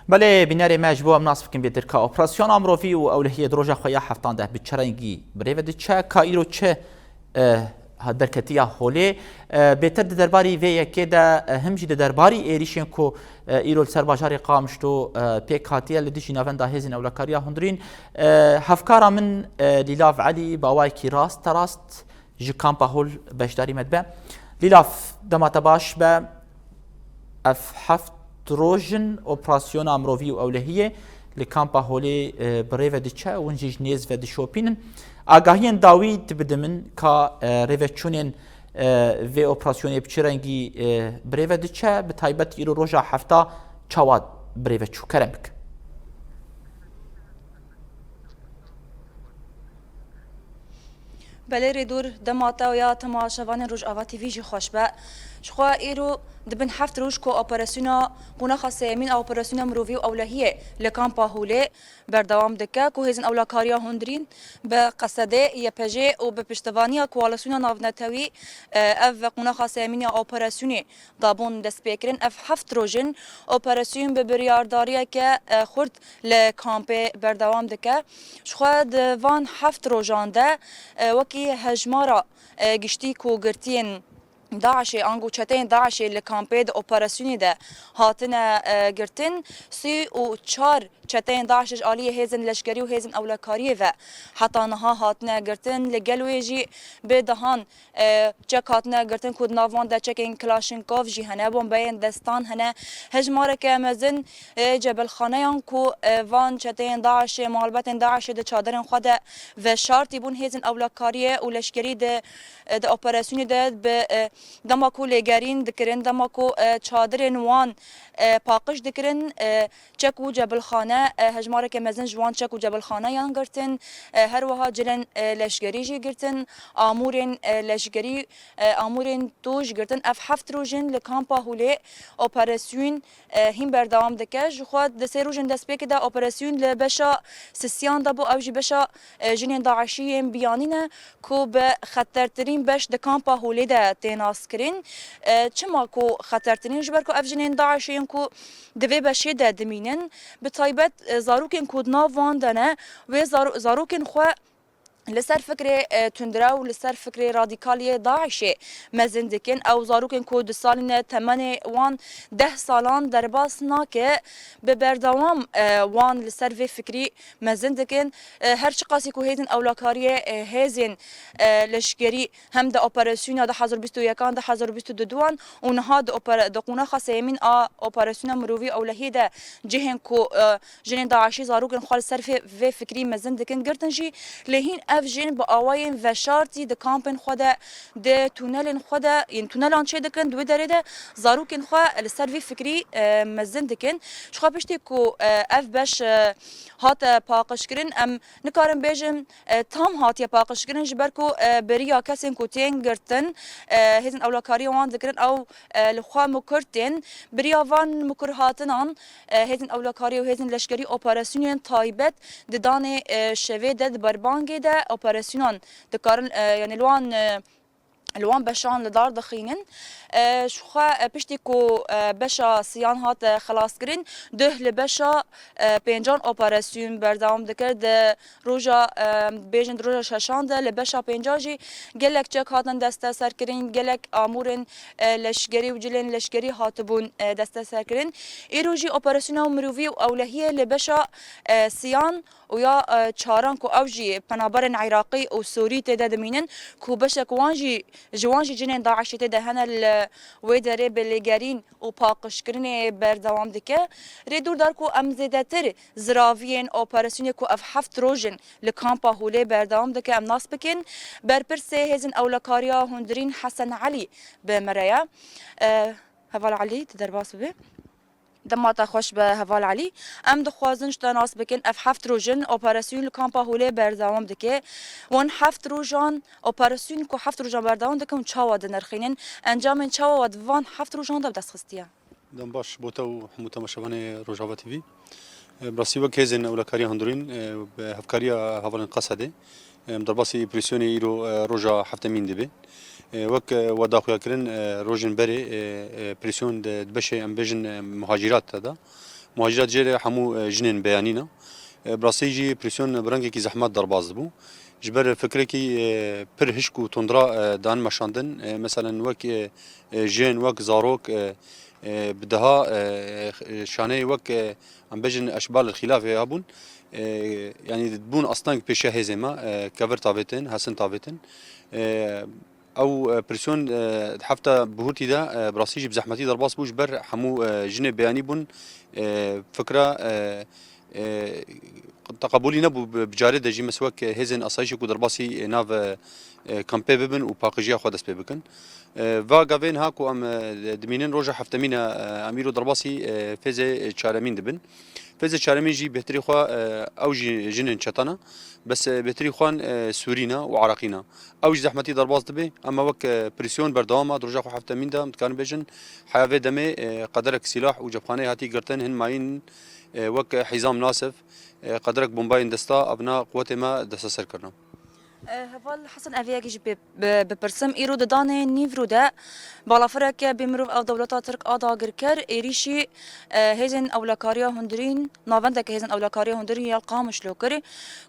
بله بیناری مجبور مناسب کن بیتر که اپراسیون امروی و اولهیه دروژه خویا هفتان ده بچرنگی بریو ده چه کایرو چه درکتیا هولی بهتر درباری وی که ده همجی درباری ایریشن کو ایرول سرباجاری قامشتو پیکاتیه لدیشی نوند هزین اولکاریا هندرین هفکارا من لیلاف علی باوای کی راست جی کامپا هول بشداری مدبه لیلاف دمات باش به اف هفت روژن اپراسیون امروی و اولهیه لکامپا هولی بریو دیچه ونجیج نیز و دیشوپینن آگاهی داوید بدمن که ریو چونین و اپراسیونی بچرنگی بریو دیچه به تایبت ایرو روژا هفته چواد بریو چو کرمک بله دور دماتا و یا تماشاوان روز آواتی ویژی خوش به شخوا ایرو دبن هفت روز کو اپراسیونا قونا خاصه من اپراسیونا مروی و اولهیه لکامپا هوله بردوام دکه کو هزن اولکاریا هندرین به قصده یپجه و به پشتوانیا کوالاسیونا ناونتوی اف قونا خاصه من اپراسیونی دابون دست بکرین اف هفت روزن اپراسیون به بریارداریه که خورد لکامپ بردوام دکه شخوا دوان هفت روزانده وکی هجمارا گشتی کو گرتین داعش انگو چتین داعش لکامپید اپراسیونی ده هاتن گرتن سی و چار چتین داعش آلیه هزن لشکری و هزن اولکاریه و حتی نها هاتن گرتن لگلویجی به دهان چک هاتن گرتن کود ناوان ده چکین کلاشنکوف جی هنه بون بین دستان هنه هجماره که مزن جبل خانه یان کو وان چتین داعش مالبت داعش ده چادرن خود و شارتی بون هزن اولکاریه و لشکری ده اپراسیونی ده به دماکو لگرین دکرین دماکو چادرین وان پاقش دکرین چکو جبل خانه هجماره که مزن جوان چکو جبل خانه یان گرتن هر وها جلن لشگری جی گرتن آمورین لشگری آمورین توش گرتن اف هفت روزن لکامپا هوله اپراسیون هم بردوام دکه خود دسه روزن دست بکه ده اپراسیون لبشا سسیان دابو او جی بشا جنین داعشی بیانینه کو به خطرترین بش دکامپا هوله ده تناس کرین چما کو خطرترین جبر کو افجنین داعشین کو دوی بشه ده دمینن به تایبت زاروکین کود ناوان دنه و زاروکین خو لسر فكرة تندراو لسر فكرة راديكالية داعشة مزندكن أو زاروكن كود سالنا 8 وان 10 سالان درباس ناكه ببردوام وان لسر في فكري مزندكن هر شقاسي كو هيدن أولاكارية هيزن لشكري هم ده أوبراسيون ده حزر بيستو يكان ده حزر بيستو ددوان ونها ده قونا خاصة من أوبراسيون مروفي أولهي ده جهن كو جنين داعشي زاروكن خال سر في فكري مزندكن قرتنجي لهين افجین با آواین و شارتی د کامپن خدا د تونلن خدا این تونلان چه دکن دوی داره ده زاروکن خوا لسروی فکری مزن دکن شخوا پشتی کو اف بش هات پاقش کرن ام نکارم بیجم تام هات یا پاقش کرن جبر کو بریا کسین کو تین گرتن هزن اولاکاری وان دکرن او لخوا مکرتن بریا وان مکرهاتنان هزن اولاکاری و هزن لشکری اپراسیون تایبت ددان شوه دد بربانگه ده اپراسیونان دکارن یعنی لوان بشان لدار دخینن شخوا پشتی کو بشا سیان هات خلاص کرن ده لبشا پنجان اپراسیون بردام دکرد روژا بیجن روژا ششان ده لبشا پنجاجی گلک چک هاتن دسته سر کرن گلک آمورن لشگری و جلین لشگری هاتبون دسته سر کرن ایروجی اپراسیون مروی و اولهیه لبشا سیان و یا چاران کو اوجی پنابرن عراقی و سوری تده دمینن کو بشک وانجی جوانجی جنین داعشی تده هنه ویدره بلگرین و پاقش کرنه بردوام دکه ریدور دار کو امزده تر زراوین اپراسیونی کو اف هفت روژن لکامپا هوله بردوام دکه ام ناس بکن برپرسه هزن اولکاریا هندرین حسن علی بمرایا هفال علی تدرباس ببه دماتا خوش به هوال علی ام دخوازن شتناس بکن اف هفت روزن اپراسیون لکامپا هوله بردوام دکه وان هفت روزان اپراسیون کو هفت روزان بردوام دکم چاوا دنرخینن انجام چاوا ود وان هفت روزان دب دست خستیا دم باش بوتو متمشبان روجاوا تي في براسي وكيزن اولكاري هندورين بهفكاريا هوالن قصده درباسي بريسيوني ايرو روجا هفت مين دبي وك وداخل كرن روجن بري بريسيون دبشه ام بيجن مهاجرات هذا مهاجرات جيري حمو جنين بيانينا براسي جي بريسيون برانكي كي زحمات درباز بو جبر فكرة كي پر هشكو تندرا دان مشاندن مثلا وك جين وك زاروك بدها شانه وك عم بجن اشبال الخلاف هابون يعني تبون اصلا بيشا هزيما كفر تافيتن حسن تافيتن او بريسيون حفتا بهورتي دا براسيجي بزحمتي درباس بوش بر حمو جنة بياني بون فكرة تقبلي نبو بجاري دجي مسواك هزن اصايشي كو درباسي ناف كامبي ببن و باقجيا خو دست ببكن فاغا فين هاكو ام دمينين روجا حفتمينا اميرو درباسي فيزي تشارمين دبن فيزي تشارمين جي بهتري خو او جي جنن شطنا بس بهتري خوان سورينا وعراقينا او جي زحمتي درباس دبي اما وك بريسيون بردوما دروجا خو حفتمين دا متكان بيجن حياوي دمي قدرك سلاح وجبخانه هاتي قرتن هن ماين وك حزام ناسف قدرك بومباين دستا ابنا قوتي ما دستا سر كرنا هفال حسن أفياجي ببرسم إيرو ددانه نيفرو ده بالافرك بمروف أو دولتا ترك آدا غركر إيريشي هزن أولكاريا هندرين نافندك هزن أولكاريا هندرين يلقامش لوكري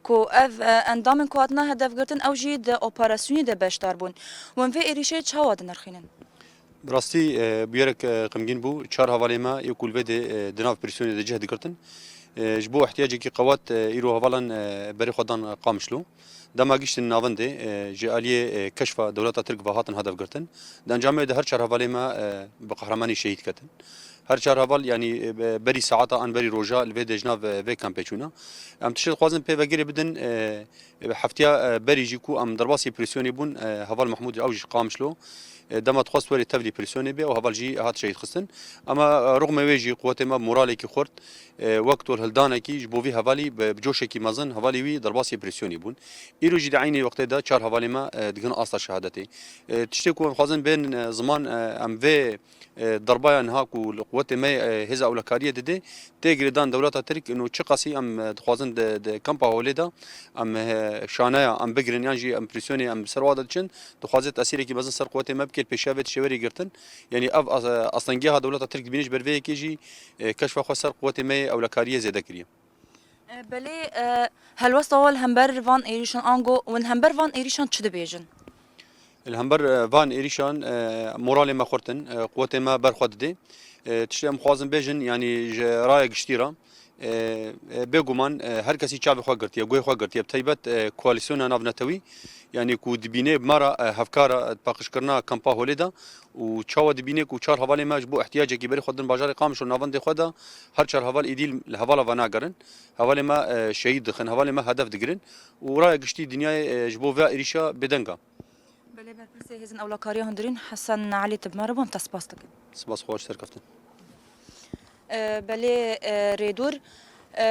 كو أف أندامن كواتنا هدف قرتن أو جي ده أوبراسيوني ده باشتار بون وان في إيريشي تشاواد نرخينن براستي بيرك قمجين بو تشار هوالي ما يقول بده دناف بريسيوني ده جهد كرتن جبو احتياجي كي قوات إيرو هوالن بري خدان قامشلو دما گشت ناونده جاليه كشف دولت ترک وهاتن هدف گرتن دانجام ده هر چهار حواله ما بقهرمانی شهید کتن هر چهار حوال يعني بري ساعات ان بري روجا الفي دجنا في كامبيچونا ام تشد خوازن بي وگيري بدن هفتيا بري جيكو ام درباسي بريسيوني بون حوال محمود اوج قامشلو دما تخص وري تفلي بريسيوني بي او حوال جي هات شهید خصن اما رغم ويجي قوت ما مورالي كي خورت وقت الهلدانه كي جبوفي حوالي بجوشه كي مازن حوالي وي درباسي بريسيوني بون ايرو جي عيني وقت ده چهار حوالي ما دغن اصلا شهادتي تشتكو خوازن بين زمان ام في ضربايا هاكو القوات ما هزا اولكاريه ددي تيغريدان دولت ترك انه تشقاسي ام خوازن د كامبا هوليدا ام شانايا ام بگرن يانجي ام بريسيوني ام سروادتشن تخوازت اسيري كي بزن سر قوات ما بكل بيشافت شوري گرتن يعني اف اصلا جهه دولت ترك بينش برفي كيجي كشف خسر قوات ما اولكاريه زياده كريم بله هل وصل همبر فان إيريشان أنجو وين همبر فان إيريشان تشد بيجن الهمبر فان إيريشان مورالي ما خورتن قوات ما برخود دي تشتم خوازن بيجن يعني رايق اشتيرا بيجومان هر کسی چاوی خو گرتیه گوی خو گرتیه بتایبت کواليسيون نافنتوي يعني كو دبينه بمرة هفكار باقش كرنا كامبا هوليدا و چاو دبينه كو چار حواله مجبو احتياج كي بري خدن بازار قامش نافند خدا هر چار حوال ايديل الحواله وانا گرن حواله ما شهيد دخن حواله ما هدف دگرن و راي گشتي دنيا جبو و اريشا بدنگا بله برپرسه هزن أولكاريا هندرين حسن علي تبمر بون تسباستك سپاس خوش سرکفتن بله ريدور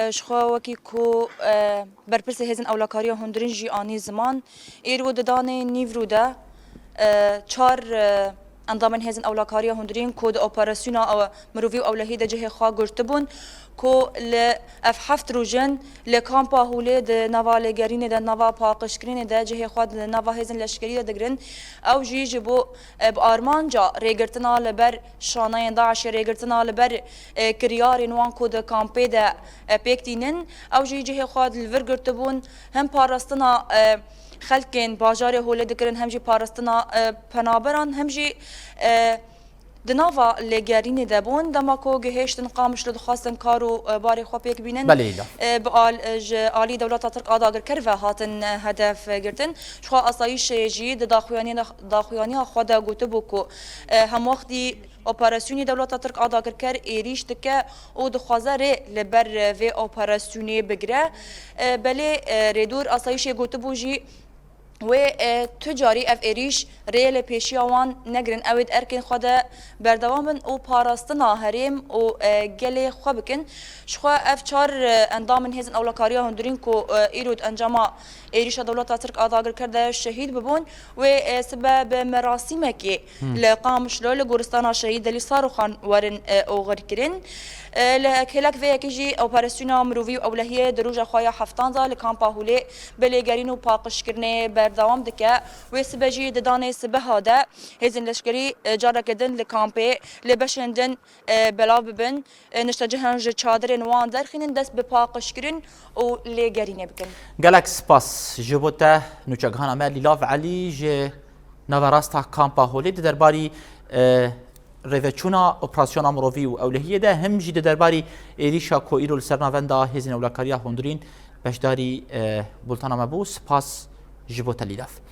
شخوا وكي كو برپرسه هزن أولكاريا هندرين جي آني زمان إيرو ددانه نيفرو ده چار اندامن هزن أولكاريا هندرين كود اوپراسيونا او مروفي اولهي ده جهه خوا گرتبون كو ل اف هفت روجن لكامبا هوله ده نوا لگرين ده نوا پاقشكرين ده جهه خوا ده نوا هزن لشکري ده دگرن او جي جبو بارمانجا ريگرتنا لبر شاناين داعش ريگرتنا لبر كريار نوان كود كامبي ده بيكتينن او جي جهه خوا ده الورگرتبون هم پاراستنا خلکن باجار هوله دکرن همجی پارستنا پنابران همجی دناوا لگرینی دبون دماکو گهشتن قامش لدخواستن کارو باری خواب یک بینن بقال عالی دولت ترک آداگر کرده هاتن هدف گرتن شخوا اصایش جی داخویانی خواده گوته بو هم وقتی اپراسیونی دولت ترک آداگر کر ایریش دکه او دخوازه ری لبر و اپراسیونی بگره بله ریدور اصایش گوته بو جی و تجاری اف ایریش ریل پیشی آوان نگرن اوید ارکن خدا بردوامن او پاراستنا هریم او گلی خوا بکن شخوا اف چار اندامن هزن اولکاریا هندرین کو ایرود انجاما ایریش دولت ترک آداگر کرده شهید ببون و سبب مراسمه که لقامش لول گورستان شهید دلی صاروخان ورن اوغر کرن لکلک و کیجی اپراسیونا مروی اولهیه دروج خوایا هفتانزا لکامپا هوله بلگرین و پاقش کرنه بردوام دکه و سبجی ددانه سبه هاده هزین لشکری جارا کدن لکامپی لبشندن بلا ببن نشتجهن ج چادر نوان درخینن دست به پاقش کرن و لگرینه بکن گلک سپاس جبوته نوچگهانا مر لیلاو علی ج نواراستا کامپا هولی درباری ریوچونا اپراسیون مروی و اولهیه ده هم جی درباری ایریشا کو ایرو سرناوندا هزین اولکاریا هندرین بشداری بولتانا مبو سپاس جبوته لیلاف